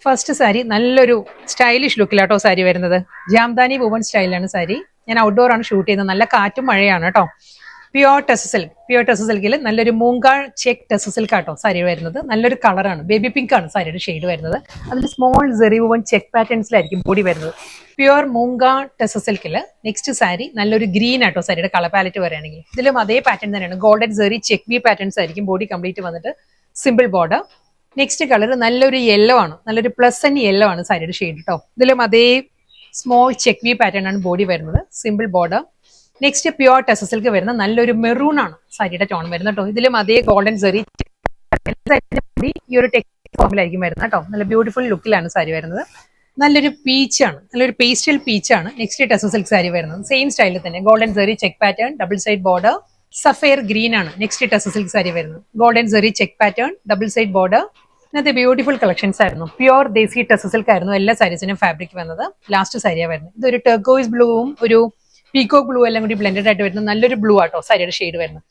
First sari നല്ലൊരു stylish ലുക്കിലാട്ടോ sari വരുന്നത്. Jamdani woven സ്റ്റൈലാണ് സാരി. ഞാൻ ഔട്ട്ഡോർ ആണ് ഷൂട്ട് ചെയ്യുന്നത്. നല്ല കാറ്റും മഴയാണ് കേട്ടോ. പ്യുവർ ടെസ് സിൽക്കിൽ നല്ലൊരു മൂങ്കാ ചെക്ക് ടെസ് സിൽക്ക് ആട്ടോ സാരി വരുന്നത്. നല്ലൊരു കളറാണ്, ബേബി പിങ്ക് ആണ് സാരിയുടെ ഷെയ്ഡ് വരുന്നത്. അതിൽ സ്മോൾ സെറി വുവൺ ചെക്ക് പാറ്റേൺസിലായിരിക്കും ബോഡി വരുന്നത്. പ്യുവർ മൂങ്കാ ടെസ് സിൽക്കിൽ നെക്സ്റ്റ് സാരി നല്ലൊരു ഗ്രീൻ ആട്ടോ സാരിയുടെ കളർ പാലറ്റ് പറയുകയാണെങ്കിൽ. ഇതിലും അതേ പാറ്റേൺ തന്നെയാണ്. Golden zari check V patterns ആയിരിക്കും ബോഡി കംപ്ലീറ്റ് വന്നിട്ട്. Simple border. നെക്സ്റ്റ് കളർ നല്ലൊരു യെല്ലോ ആണ്, നല്ലൊരു പ്ലസന്റ് യെല്ലോ ആണ് സാരിയുടെ ഷെയ്ഡ് കേട്ടോ. ഇതിലും അതേ സ്മോൾ ചെക്ക് വി പാറ്റേൺ ആണ് ബോഡി വരുന്നത്. Simple border. നെക്സ്റ്റ് പ്യുവർ ടെസ് സിൽക്ക് വരുന്ന നല്ലൊരു മെറൂൺ ആണ് സാരിയുടെ ടോൺ വരുന്നത് കേട്ടോ. ഇതിലും അതേ ഗോൾഡൻ സെറി ഈ ഒരു ടെക്സ്റ്റ് ഫോമിലായിരിക്കും വരുന്നത് കേട്ടോ. നല്ല ബ്യൂട്ടിഫുൾ ലുക്കിലാണ് സാരി വരുന്നത്. നല്ലൊരു പീച്ചാണ്, നല്ലൊരു പേസ്റ്റൽ പീച്ചാണ് നെക്സ്റ്റ് ടെസ് സിൽക്ക് സാരി വരുന്നത്. സെയിം സ്റ്റൈലിൽ തന്നെ golden zari check pattern, double side border. Sapphire green ആണ് നെക്സ്റ്റ് ടെസ് സിൽക്ക് സാരി വരുന്നത്. Golden zari check pattern, double side border. ഇന്നത്തെ ബ്യൂട്ടിഫുൾ കളക്ഷൻസ് ആയിരുന്നു. പ്യുവർ ദേസി ടെസ് സിൽക്ക് ആയിരുന്നു എല്ലാ സാരീസിനും ഫാബ്രിക് വന്നത്. ലാസ്റ്റ് സാരിയാണ് വരുന്നത്. ഇതൊരു ടെർക്കോയിസ് ബ്ലൂവും ഒരു പീകോക്ക് ബ്ലൂ എല്ലാം കൂടി ബ്ലെൻഡഡ് ആയിട്ട് വരുന്ന നല്ലൊരു ബ്ലൂ ആട്ടോ സാരിയുടെ ഷെയ്ഡ് വരുന്നത്.